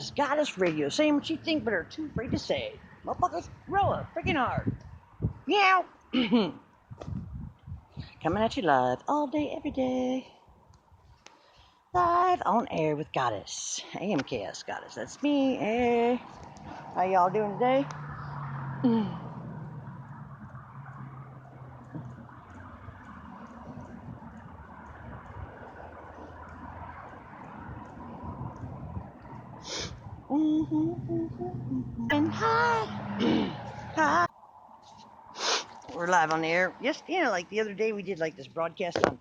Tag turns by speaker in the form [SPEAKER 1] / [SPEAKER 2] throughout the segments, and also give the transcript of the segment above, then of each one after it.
[SPEAKER 1] Goddess Radio, saying what you think but are too afraid to say. Motherfuckers, roll freaking hard. Meow. Coming at you live all day, every day. Live on air with Goddess. Amks Goddess. That's me. Hey. How y'all doing today? And hi. Hi. We're live on the air. Yes, like the other day we did like this broadcast on,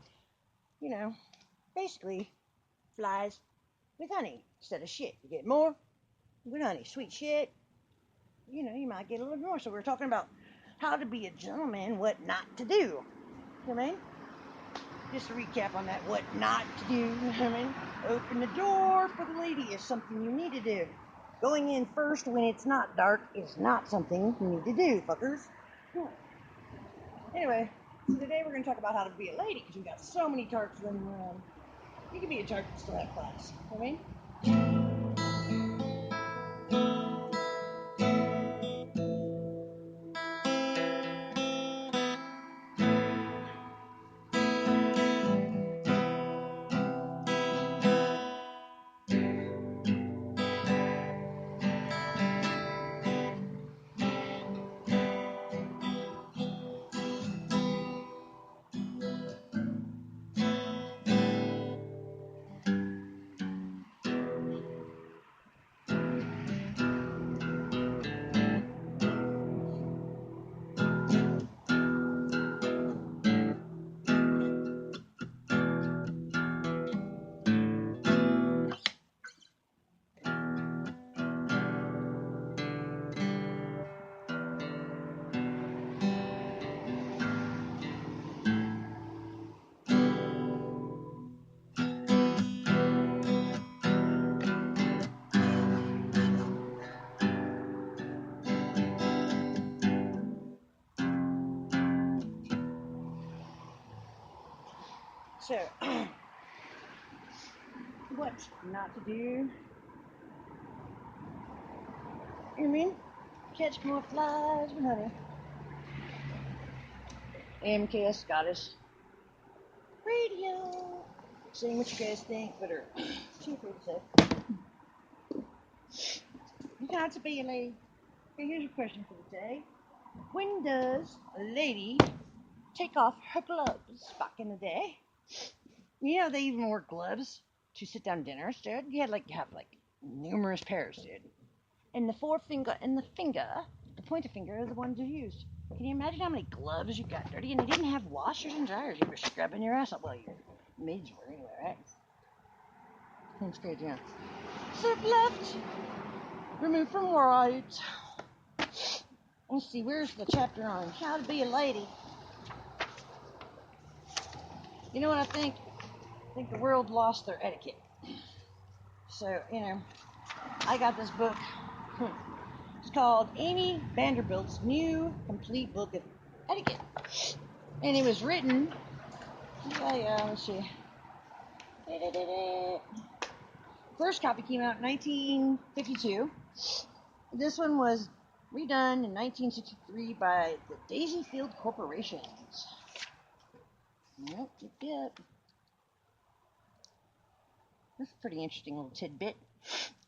[SPEAKER 1] basically flies with honey instead of shit. You get more with honey. Sweet shit. You might get a little more. So we're talking about how to be a gentleman, what not to do. You know what I mean? Just a recap on that, what not to do. You know what I mean? Open the door for the lady is something you need to do. Going in first when it's not dark is not something you need to do, fuckers. Anyway, so today we're going to talk about how to be a lady, because we've got so many tarts running around. You can be a tart and still have class. You know what I mean? So, what not to do? You know what I mean? Catch more flies with honey. MKS Goddess Radio. Saying what you guys think, but are too afraid to say. You got to be a lady. Okay, here's your question for the day. When does a lady take off her gloves back in the day? They even wore gloves to sit down dinners, dude. You had have numerous pairs, dude. And the forefinger and the pointer finger are the ones you used. Can you imagine how many gloves you got dirty? And they didn't have washers and dryers. You were scrubbing your ass up. Well, your maids were anyway, right? That's good, yeah. Serve left. Remove from right. Let's see, where's the chapter on how to be a lady? You know what I think? I think the world lost their etiquette. So, I got this book. It's called Amy Vanderbilt's New Complete Book of Etiquette. And it was written, let's see. First copy came out in 1952. This one was redone in 1963 by the Daisy Field Corporations. Yep. That's a pretty interesting little tidbit.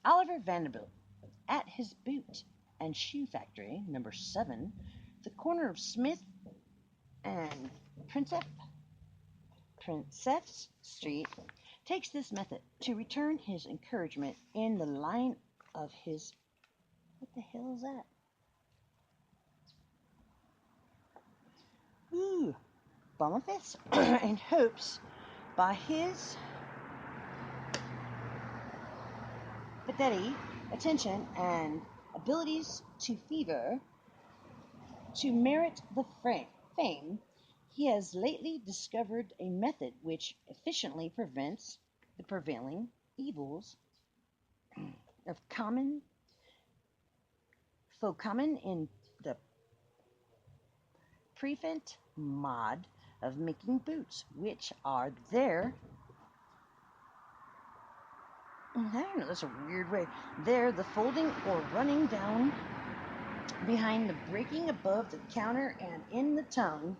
[SPEAKER 1] Oliver Vanderbilt, at his boot and shoe factory, number 7, the corner of Smith and Princess Street, takes this method to return his encouragement in the line of his... What the hell is that? Boniface and hopes by his fidelity, attention, and abilities to merit the fame, he has lately discovered a method which efficiently prevents the prevailing evils of common in the prevent mod of making boots, which are their I don't know, that's a weird way. There, the folding or running down behind the breaking above the counter and in the tongue,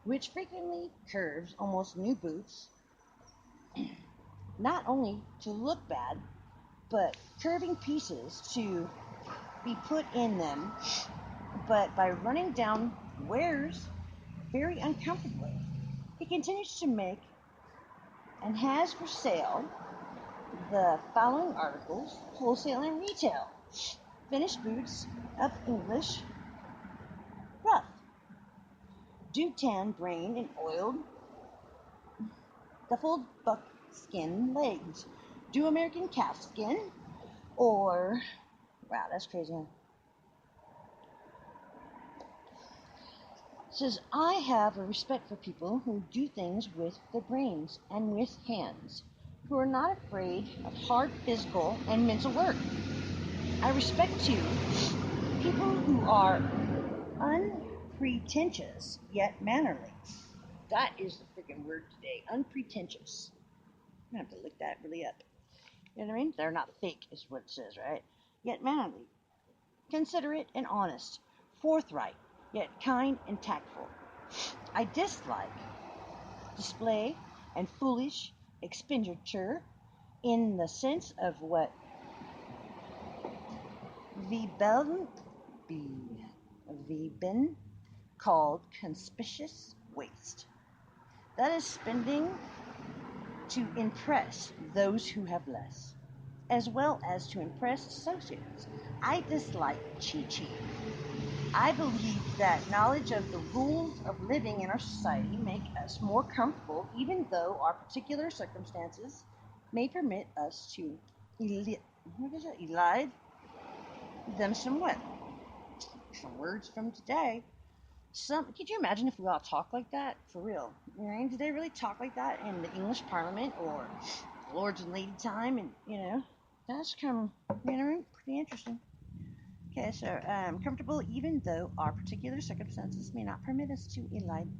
[SPEAKER 1] which frequently curves almost new boots, not only to look bad, but curving pieces to be put in them, but by running down wears very uncomfortably. He continues to make and has for sale the following articles, wholesale and retail. Finished boots of English rough, dew tan brain and oiled duffled buckskin legs, do American calfskin, or wow, that's crazy. Huh? Says I have a respect for people who do things with their brains and with hands, who are not afraid of hard physical and mental work. I respect too people who are unpretentious yet mannerly. That is the freaking word today, unpretentious. I'm gonna have to look that really up. You know what I mean? They're not fake, is what it says, right? Yet mannerly, considerate and honest, forthright, yet kind and tactful. I dislike display and foolish expenditure in the sense of what Veben called conspicuous waste. That is spending to impress those who have less, as well as to impress associates. I dislike chi-chi. I believe that knowledge of the rules of living in our society make us more comfortable, even though our particular circumstances may permit us to elide them somewhat. Some words from today. Could you imagine if we all talked like that? For real. You know, did they really talk like that in the English Parliament or Lords and Lady time? And, that's kind of, pretty interesting. Okay, so comfortable even though our particular circumstances may not permit us to elide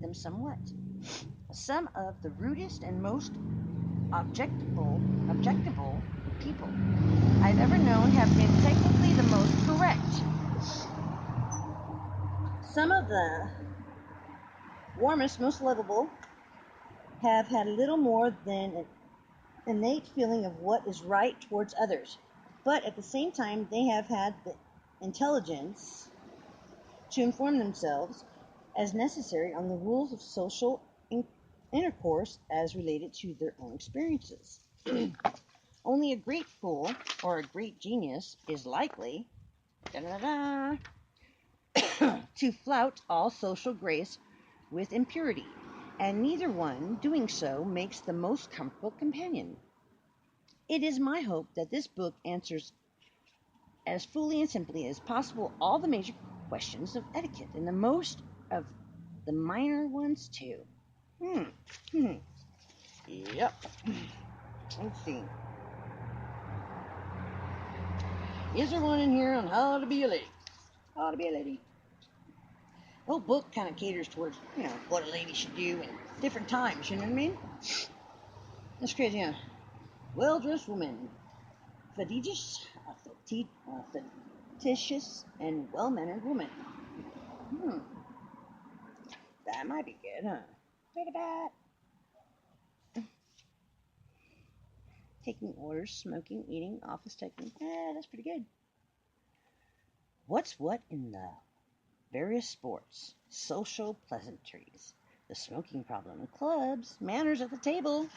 [SPEAKER 1] them somewhat. Some of the rudest and most objectable people I've ever known have been technically the most correct. Some of the warmest, most lovable have had little more than an innate feeling of what is right towards others, but at the same time they have had the intelligence to inform themselves as necessary on the rules of social intercourse as related to their own experiences. Only a great fool or a great genius is likely to flout all social grace with impurity, and neither one doing so makes the most comfortable companion. It is my hope that this book answers as fully and simply as possible all the major questions of etiquette, and the most of the minor ones too. Yep. Let's see. Is there one in here on how to be a lady? How to be a lady. The whole book kind of caters towards, what a lady should do in different times, you know what I mean? That's crazy, huh? Well-dressed woman. Fastidious, and well-mannered woman. That might be good, huh? Taking orders, smoking, eating, office taking. That's pretty good. What's what in the various sports, social pleasantries, the smoking problem, clubs, manners at the table.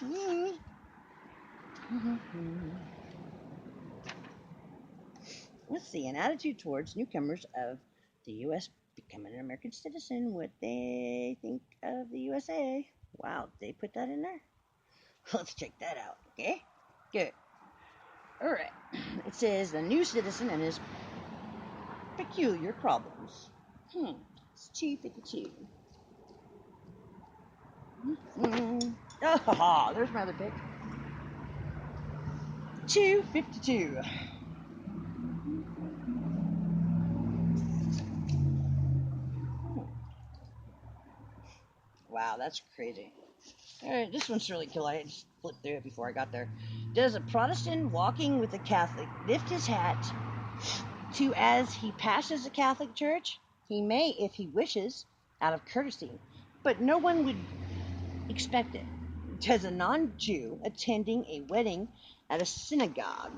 [SPEAKER 1] Let's see, an attitude towards newcomers of the U.S. becoming an American citizen, what they think of the USA. Wow, they put that in there? Let's check that out, okay? Good. All right. It says the new citizen and his peculiar problems. It's 252. Oh, there's my other pick. 252. Wow, that's crazy. Alright, this one's really cool. I just flipped through it before I got there. Does a Protestant walking with a Catholic lift his hat to as he passes a Catholic church? He may, if he wishes, out of courtesy, but no one would expect it. Does a non-Jew attending a wedding at a synagogue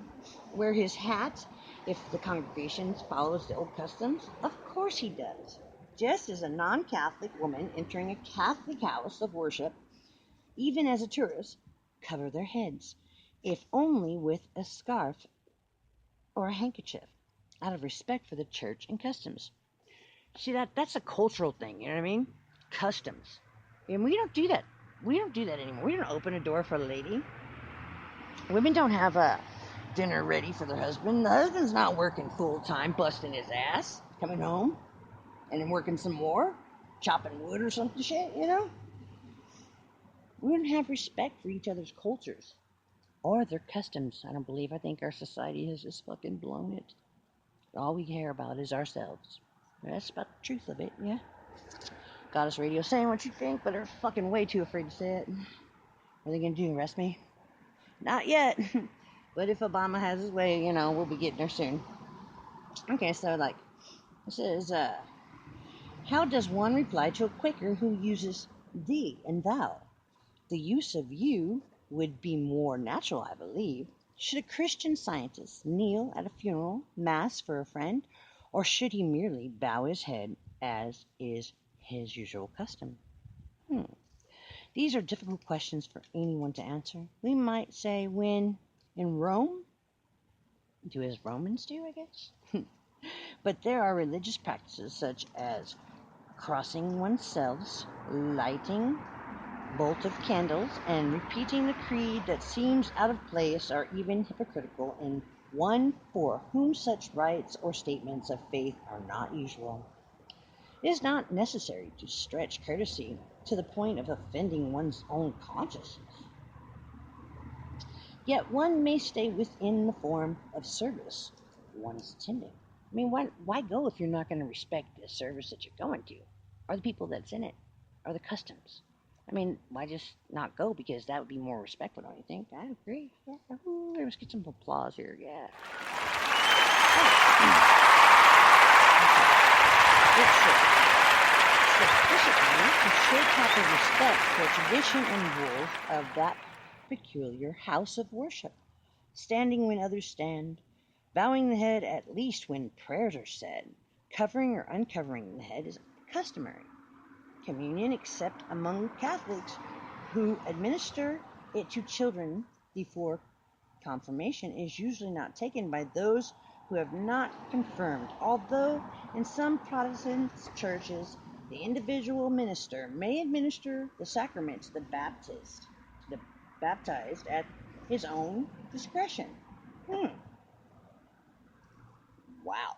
[SPEAKER 1] wear his hat if the congregation follows the old customs? Of course he does. Just as a non-Catholic woman entering a Catholic house of worship, even as a tourist, cover their heads, if only with a scarf or a handkerchief, out of respect for the church and customs. See, that's a cultural thing, you know what I mean? Customs. And we don't do that. We don't do that anymore. We don't open a door for a lady. Women don't have a dinner ready for their husband. The husband's not working full time, busting his ass, coming home, and then working some more, chopping wood or something shit, you know? We don't have respect for each other's cultures or their customs. I don't believe. I think our society has just fucking blown it. All we care about is ourselves. That's about the truth of it, yeah? Goddess Radio saying what you think, but they're fucking way too afraid to say it. What are they gonna do, arrest me? Not yet. But if Obama has his way, you know, we'll be getting there soon. Okay, so like, this is, how does one reply to a Quaker who uses thee and thou? The use of you would be more natural, I believe. Should a Christian Scientist kneel at a funeral, mass for a friend, or should he merely bow his head as is his usual custom? These are difficult questions for anyone to answer. We might say when in Rome, do as Romans do, I guess. But there are religious practices such as crossing oneself, lighting bolt of candles, and repeating the creed that seems out of place or even hypocritical in one for whom such rites or statements of faith are not usual. It is not necessary to stretch courtesy to the point of offending one's own conscience. Yet one may stay within the form of service one's attending. I mean, why go if you're not going to respect the service that you're going to, or the people that's in it, or the customs? I mean, why just not go? Because that would be more respectful, don't you think? I agree. Yeah. Ooh, let's get some applause here. Yeah. Sufficiently to show proper respect for tradition and rules of that peculiar house of worship. Standing when others stand, bowing the head at least when prayers are said, covering or uncovering the head is customary. Communion, except among Catholics who administer it to children before confirmation, is usually not taken by those who have not confirmed, although in some Protestant churches the individual minister may administer the sacrament to the baptized at his own discretion. Wow.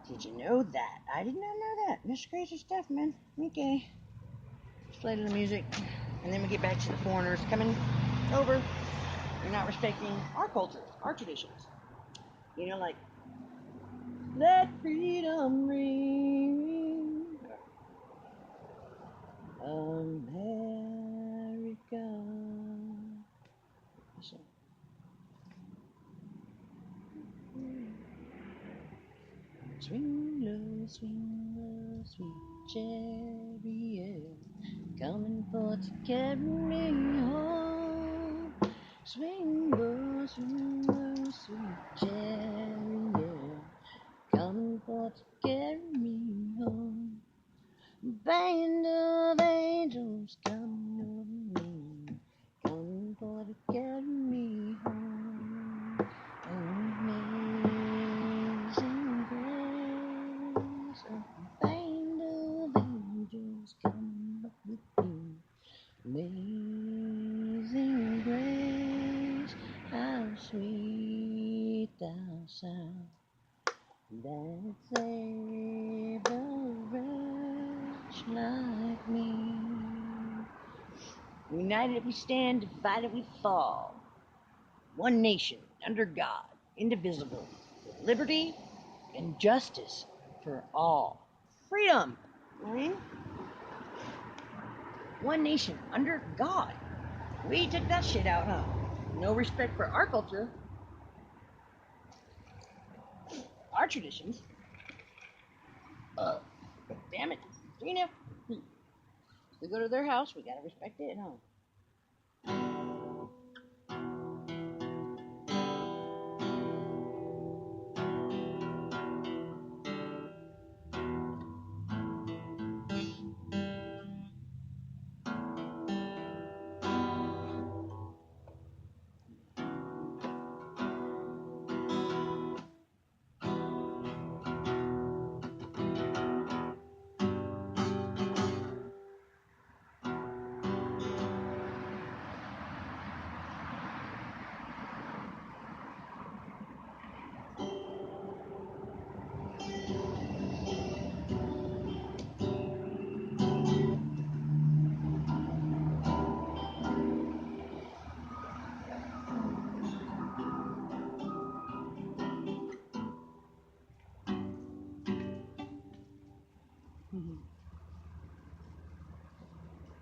[SPEAKER 1] Did you know that? I did not know that. That's crazy stuff, man. Okay. Let's play the music. And then we get back to the foreigners coming over. They're not respecting our cultures, our traditions. You know, like, let freedom ring. America. Listen. Swing low, sweet chariot, coming for to carry me home. Swing low, sweet chariot, coming for to carry me home. Band of angels coming over me, coming for to carry me home. Amazing grace, a band of angels coming up with me. Amazing grace, how sweet thou sound, that saved a wretch like me. United we stand, divided we fall. One nation, under God, indivisible, with liberty and justice for all. Freedom. Right? One nation under God. We took that shit out, huh? No respect for our culture, our traditions. Damn it. You know, we go to their house, we gotta respect it, huh?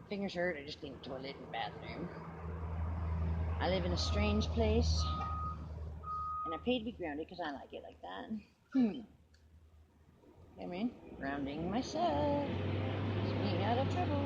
[SPEAKER 1] Fingers hurt, I just need a toilet and bathroom. I live in a strange place, and I pay to be grounded because I like it like that. I mean, grounding myself, keeps me out of trouble.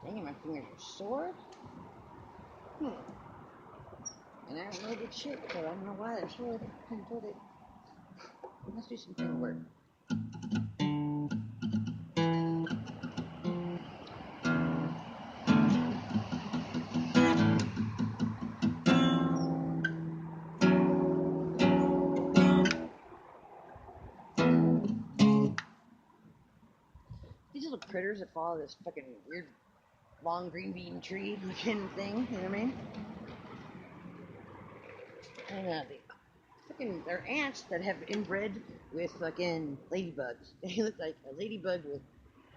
[SPEAKER 1] Dang it, my fingers are sore. And I don't know good shit, so I don't know why they're sore. I couldn't put it. Must do some finger work. These little critters that follow this fucking weird long green bean tree looking thing, you know what I mean? And they're ants that have inbred with fucking ladybugs. They look like a ladybug with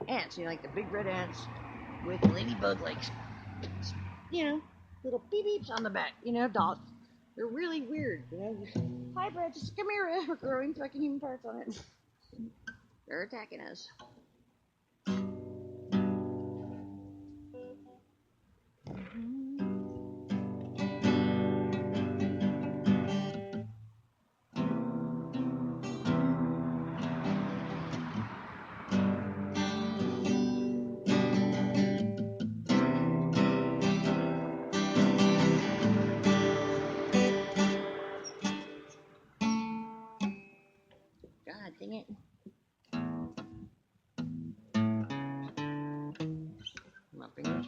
[SPEAKER 1] ants, you know, like the big red ants with ladybug like, you know, little beep beeps on the back, you know, dots. They're really weird, you know. Hybrids, just a chimera, we're growing fucking human parts on it. They're attacking us. God dang it. My fingers.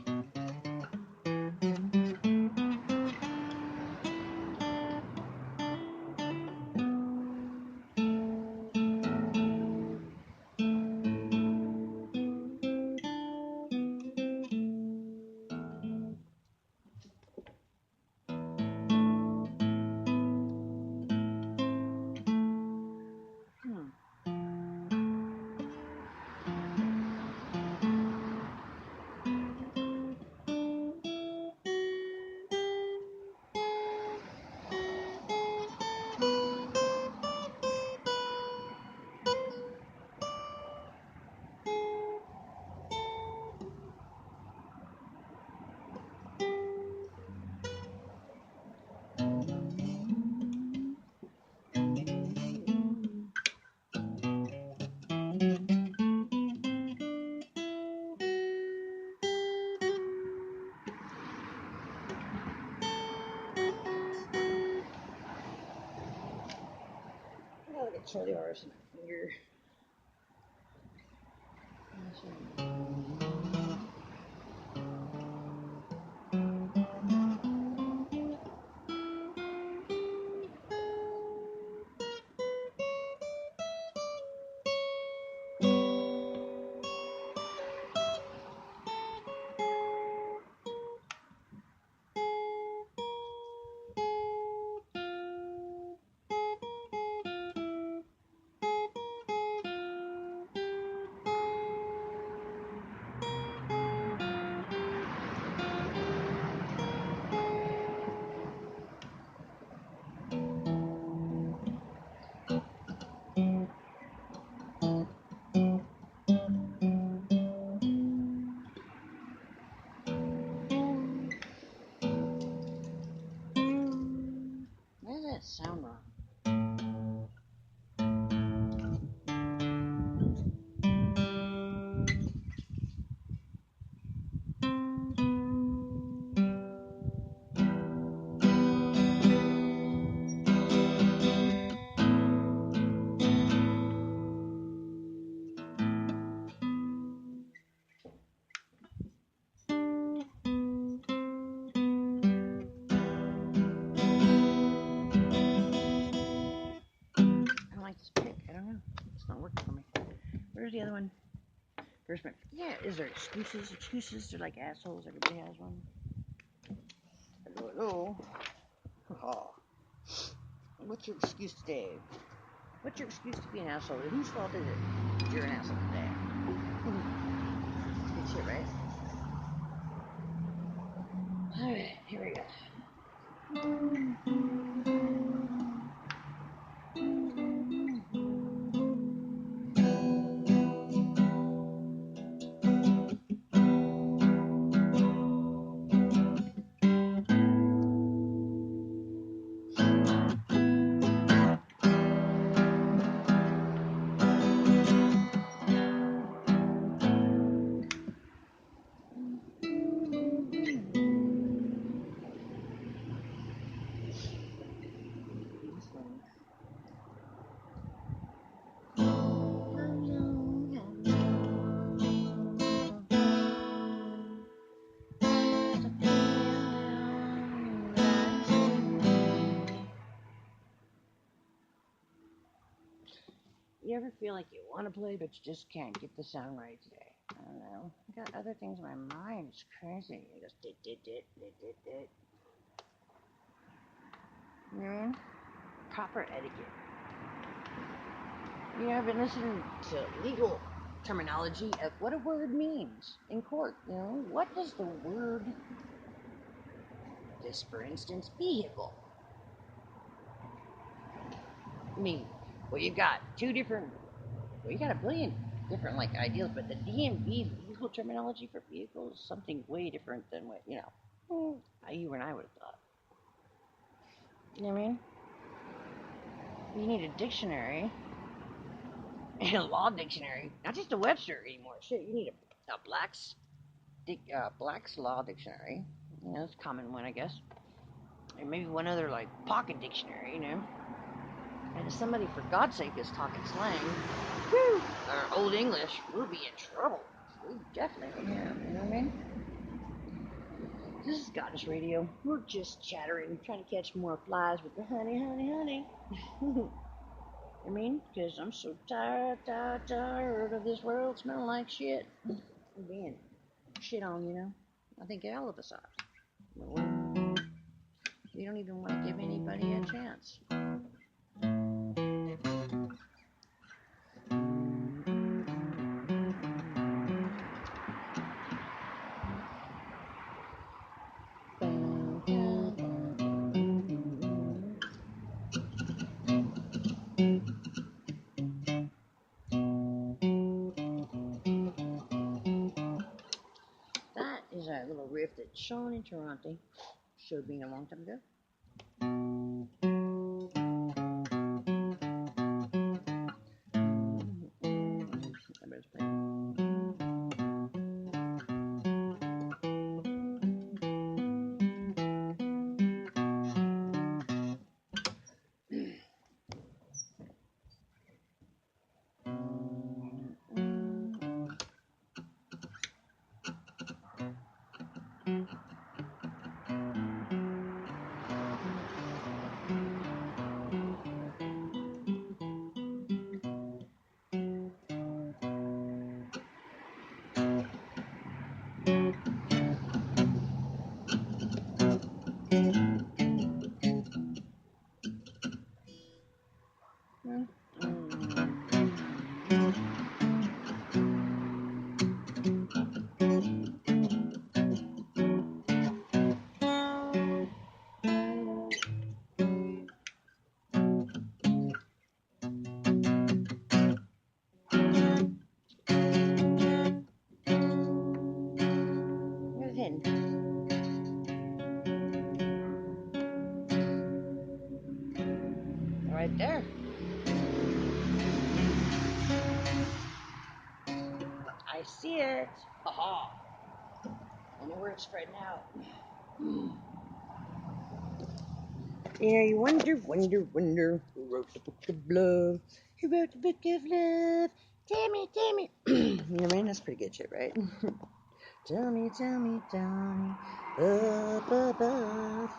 [SPEAKER 1] I got like a chili horse in my finger. Why does that sound wrong? I don't like this pick. I don't know. It's not working for me. Where's the other one? First one. Yeah, is there excuses? Excuses? They're like assholes. Everybody has one. Hello. Oh. What's your excuse today? What's your excuse to be an asshole? Whose fault is it? You're an asshole today. Good shit, right? Alright, here we go. You ever feel like you want to play, but you just can't get the sound right today? I don't know. I got other things in my mind. It's crazy. It goes dit, dit, dit, dit, dit, dit. You know? Proper etiquette. You know, I've been listening to legal terminology of what a word means in court. You know, what does the word, this for instance, vehicle, mean? Well, you've got you got a billion different like ideals, but the DMV legal terminology for vehicle is something way different than what, you and I would have thought. You know what I mean? You need a dictionary, and a law dictionary, not just a Webster anymore. Shit, you need a Black's Law Dictionary. You know, it's a common one, I guess. And maybe one other, like, pocket dictionary, you know. And if somebody, for God's sake, is talking slang, woo, or Old English, we'll be in trouble. We definitely have, you know what I mean? This is Goddess Radio. We're just chattering, trying to catch more flies with the honey, honey, honey. I mean, because I'm so tired of this world smelling like shit. And being shit on, you know. I think all of us are. We don't even want to give anybody a chance. That is a little riff that Sean in Toronto showed me a long time ago. Right there. I see it. Aha. I know where it's spreading out. Yeah, you wonder. Who wrote the book of love? Who wrote the book of love? Tammy. You know, man, that's pretty good shit, right? Tell me, up above.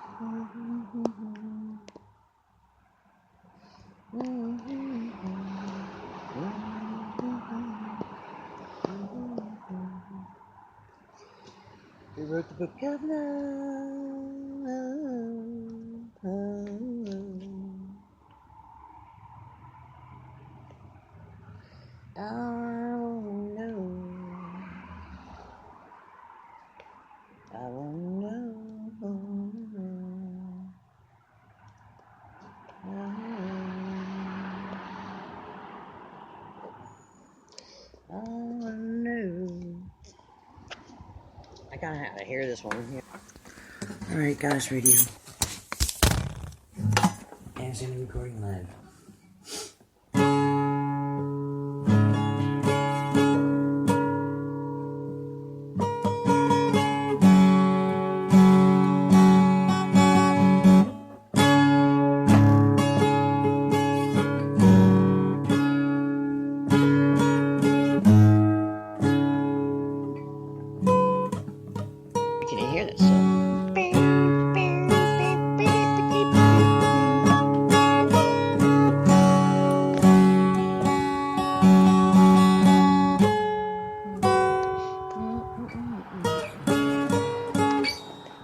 [SPEAKER 1] Who wrote the book of love? I won't know. I won't know. I know. I kind of have to hear this one here. All right, Goddess Radio. And Sandy recording live. Can you hear this?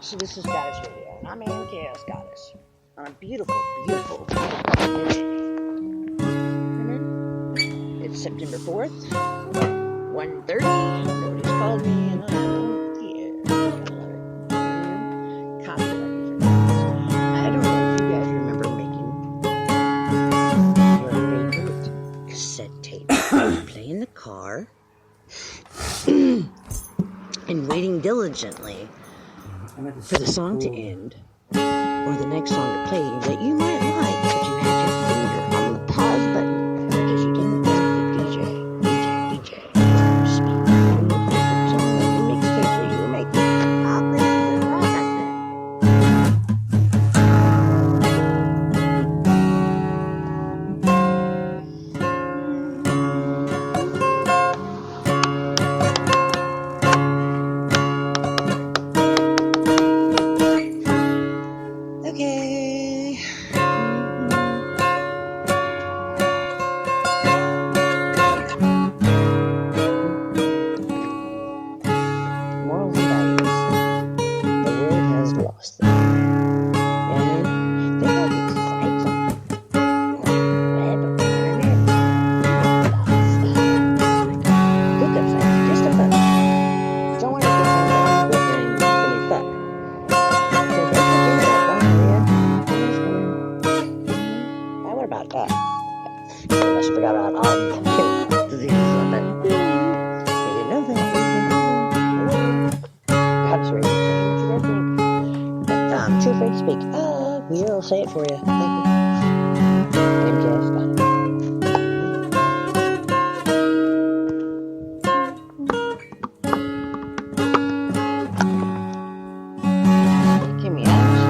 [SPEAKER 1] So this is Goddess Radio, and I'm Chaos Goddess on a beautiful day. It's September 4th, 1:30. Nobody's called me, and I don't care. Copyright for that. I don't know if you guys remember making your favorite cassette tape. Play in the car and waiting diligently for the song to end or the next song to play that you might like, but you had your finger on the pause button because you didn't want the DJ speak on the song that the mixtape that you were making. I'll play the rock back Okay. Morals and values. The world has lost them. And they have these sites on the web, on the internet. Hookup sites, just a fuck. Don't want to get on the boyfriend when we fuck. So don't forget about gonorrhea. What about that? I must have forgot about all the diseases on that. You didn't know that. Goddess Radio. What you guys think? But, too afraid to speak. We'll say it for you. Thank you. MJS got it. Give me Amks.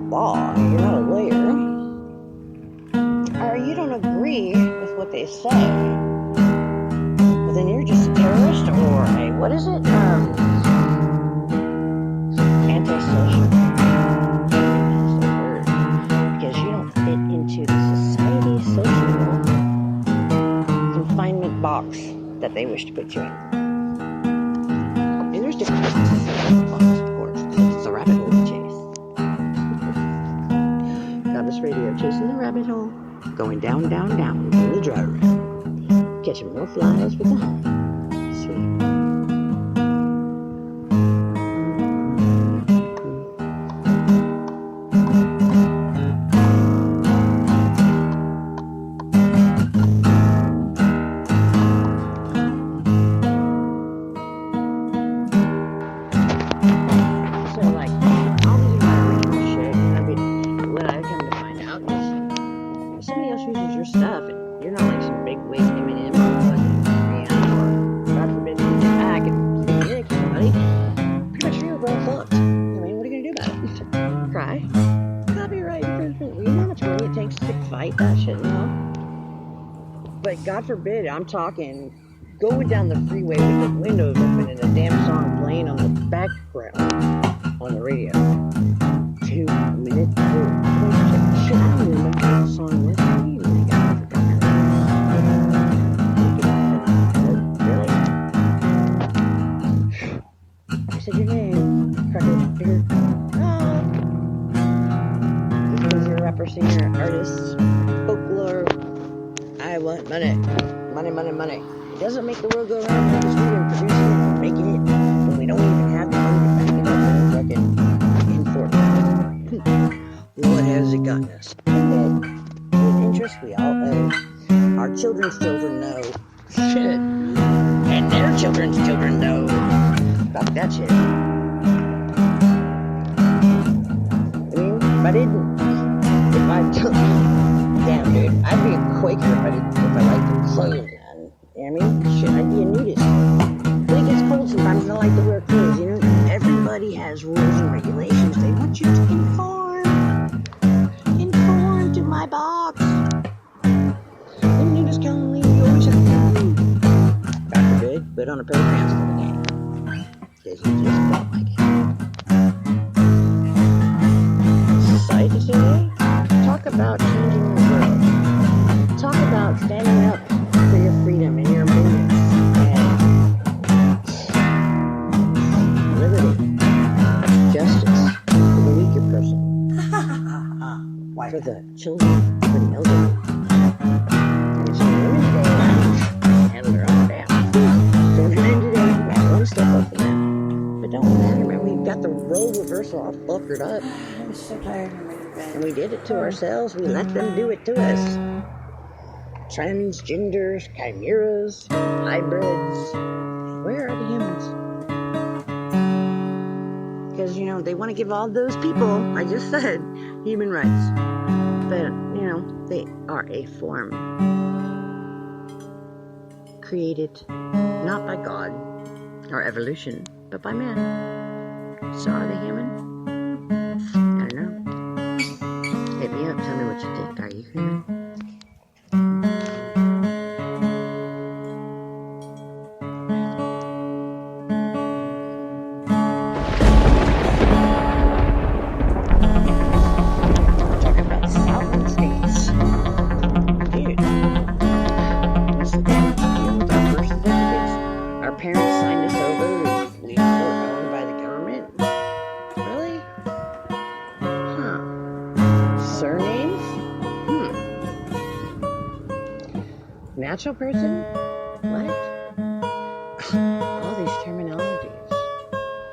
[SPEAKER 1] law, you're not a lawyer, or you don't agree with what they say, well, then you're just a terrorist or a, what is it? Antisocial. That's the word. Because you don't fit into the society social confinement box that they wish to put you in. And there's different boxes in the box, of course, because it's a rabbit hole to chase. Got this radio chasing the rabbit hole, going down, down, down in the dry room, catching more flies with a home. Sweet. Stuff, and you're not like some big wig M&M or God forbid you get back and stick somebody. Pretty much you're well fucked. I mean, what are you gonna do about it? Cry? Copyright infringement. You know how much money it takes to fight that shit, you know? But God forbid, I'm talking going down the freeway with the windows open and a damn song playing on the background on the radio. 2 minutes. Shit, I don't remember what the song was. Said your name, cracker, bigger. Oh. Because you're a rapper, singer, artist, folklore. I want money. Money, money, money. It doesn't make the world go round because we are producing it and making it when we don't even have the money to back it up and fucking import it. What has it gotten us? With interest, we all owe. Our children's children know. Shit. And their children's children know. Fuck that shit. I mean, if I damn dude, I'd be a Quaker if I liked the clothes, man. You know what I mean? Shit, I'd be a nudist. When it gets cold sometimes, I like to wear clothes, you know? Everybody has rules and regulations. They want you to conform to my box. When you just come leave, you always have to leave. God forbid, put on a pair of pants for the day. Because you just don't like it. Society today, talk about changing the world. Talk about standing up for your freedom and your movements and liberty, justice for the weaker person, for the children, for the elderly. And it's women today, handle their own damn. So men today, we got one step up from that. It don't matter, man. We got the role reversal all fuckered up.
[SPEAKER 2] I'm so tired of my bed.
[SPEAKER 1] And we did it to ourselves. We let them do it to us. Transgenders, chimeras, hybrids. Where are the humans? Because, you know, they want to give all those people, I just said, human rights. But, you know, they are a form created not by God or evolution, but by man. So are they human? I don't know. Hit me up, tell me what you think. Are you human? Talking about sovereign states. Dude. This is the deal with our birth certificates. Our parents signed us over. We were owned by the government. Really? Huh. Surnames? Natural person? What? All these terminologies.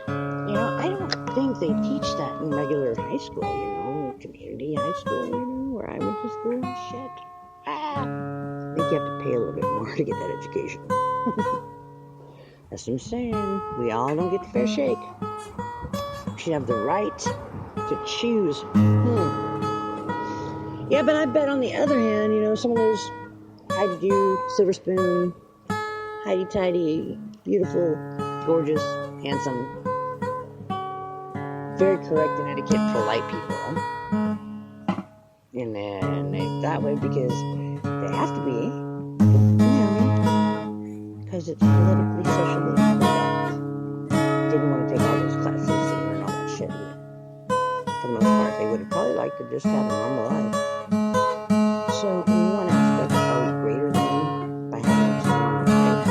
[SPEAKER 1] You know, I don't think they teach that in regular high school, you know, community high school, you know, where I went to school. Shit. I think you have to pay a little bit more to get that education. That's what I'm saying. We all don't get the fair shake. We should have the right to choose. Yeah, but I bet on the other hand, you know, some of those Heidi-do, silver spoon, Heidi-tidy, beautiful, gorgeous, handsome, very correct and etiquette, polite people
[SPEAKER 2] that way because they have to be. You know what I mean? Because it's politically, socially correct. Didn't want to take all those classes and learn all that shit either. For the most part, they would have probably liked to just have a normal life. So, in one aspect, are we greater than them by having just a normal life?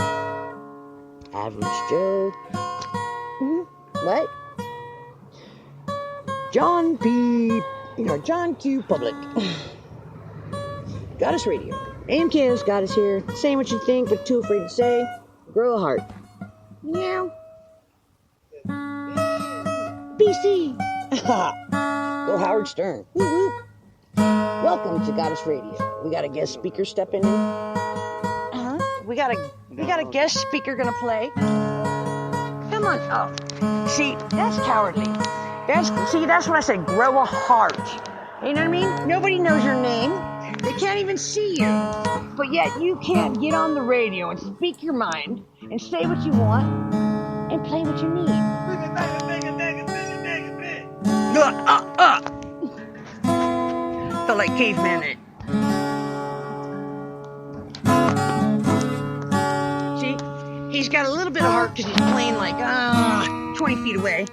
[SPEAKER 2] Average Joe. What? John Q. Public. Goddess Radio. AMKS Goddess here. Saying what you think, but too afraid to say. Grow a heart. Meow. BC. Go Howard Stern. Woo-woo. Welcome to Goddess Radio. We got a guest speaker stepping in. We got a guest speaker gonna play. Come on. Oh, see, that's cowardly. That's what I said. Grow a heart. You know what I mean? Nobody knows your name. They can't even see you. But yet you can't get on the radio and speak your mind and say what you want and play what you need. Felt like caveman it. See? He's got a little bit of heart because he's playing like 20 feet away.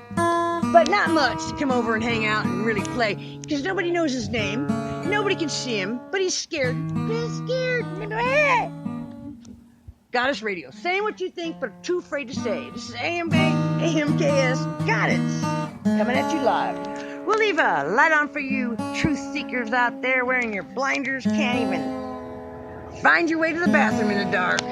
[SPEAKER 2] But not much to come over and hang out and really play. Because nobody knows his name. Nobody can see him. But he's scared. He's scared. Goddess Radio. Saying what you think, but too afraid to say. This is AMKS Goddess. Coming at you live. We'll leave a light on for you truth seekers out there wearing your blinders. Can't even find your way to the bathroom in the dark.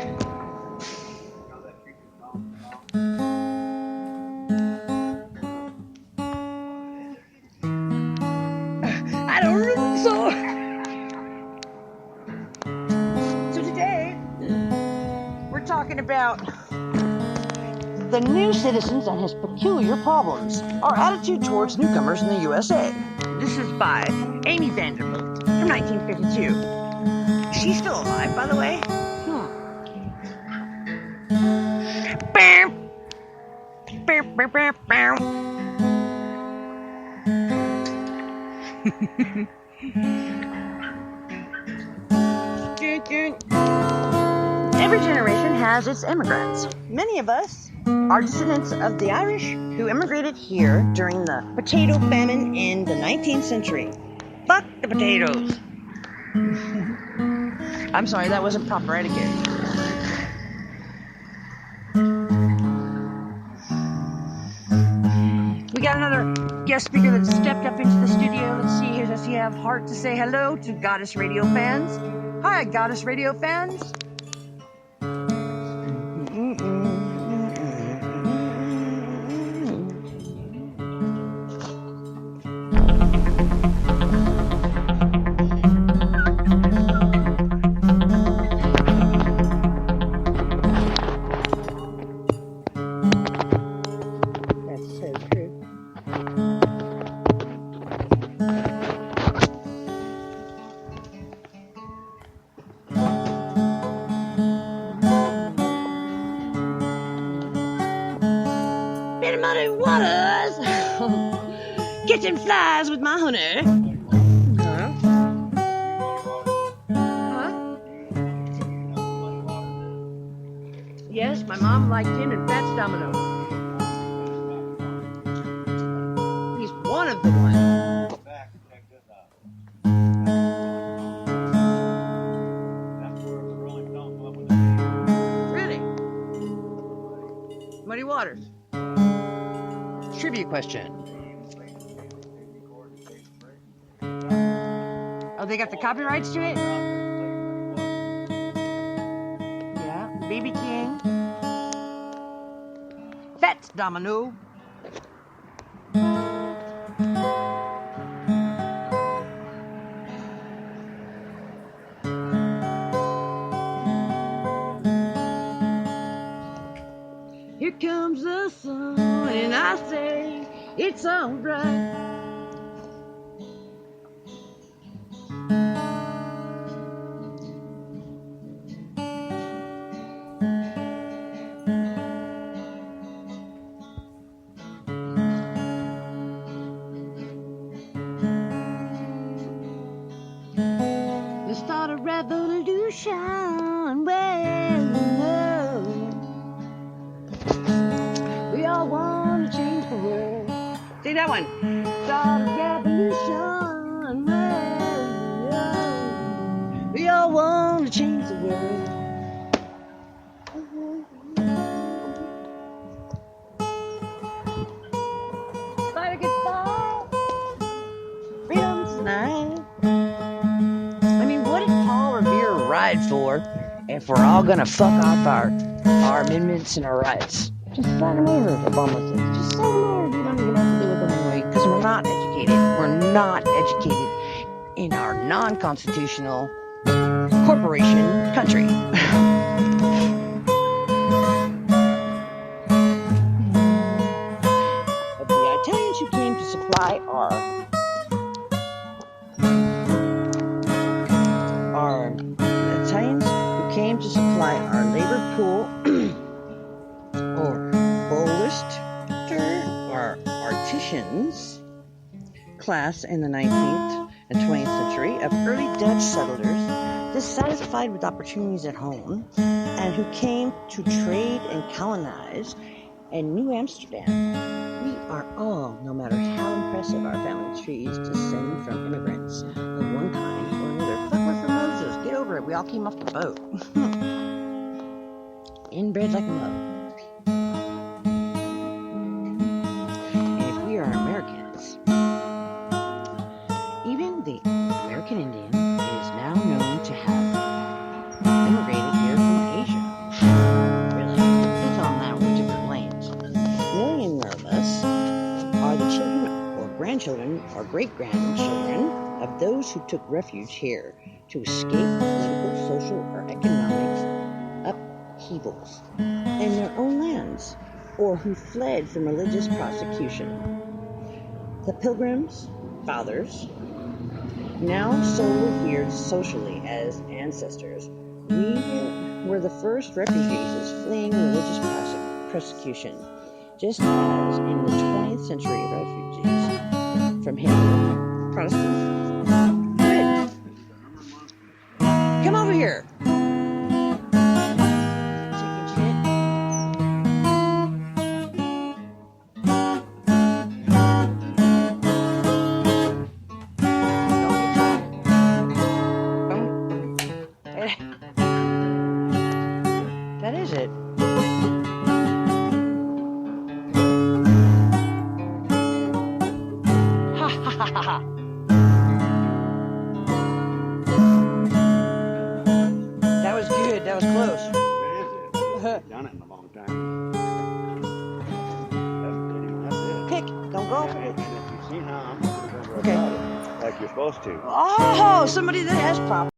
[SPEAKER 2] I don't remember so today we're talking about the new citizens and his peculiar problems. Our attitude towards newcomers in the USA. This is by Amy Vanderbilt from 1952. She's still alive, by the way. Every generation has its immigrants. Many of us are descendants of the Irish who immigrated here during the potato famine in the 19th century. Fuck the potatoes. I'm sorry, that wasn't proper etiquette. We got another guest speaker that stepped up into the studio. Let's see, does he have heart to say hello to Goddess Radio fans? Hi, Goddess Radio fans. Muddy waters, catching flies with my honey. Huh? Yes, my mom liked him and Fats Domino. He's one of the ones. Really? Muddy Waters. Trivia question. Oh, they got the copyrights to it? Yeah, BB King. Fats Domino. Here comes the sun, and I say it's alright. The that one. Start a revolution. We all want to change the world. Fight against fall. Freedom's tonight. I mean, what did Paul Revere ride for if we're all gonna fuck off our amendments and our rights? Just sign them over, Obama says. Just sign them over. You don't even have to do with them anyway, because we're not educated. We're not educated in our non-constitutional corporation country. But the Italians who came to supply our Italians who came to supply our labor pool or or artisans class in the 19th and 20th century of early Dutch settlers dissatisfied with opportunities at home and who came to trade and colonize in New Amsterdam. We are all, no matter how impressive our family trees, descend from immigrants of one kind or another. Fuck with the Moses, get over it. We all came off the boat. Inbred like a mother. And if we are Americans, even the American Indian is now known to have immigrated here from Asia. Really? It's on that with different lanes. Millions of us are the children or grandchildren or great-grandchildren of those who took refuge here to escape political, social, or economic upheavals in their own lands, or who fled from religious persecution. The Pilgrims' fathers now so revered socially as ancestors. We were the first refugees fleeing religious persecution, just as in the 20th century refugees from Hitler, Protestants. Good. Come over here. That is it. Ha ha ha ha. That was good. That was close.
[SPEAKER 3] It is. I've done it in a long time. That's pretty much it.
[SPEAKER 2] Pick. Don't go.
[SPEAKER 3] And if you see how I'm going to
[SPEAKER 2] Okay.
[SPEAKER 3] like you're supposed to.
[SPEAKER 2] Oh, somebody that has problems.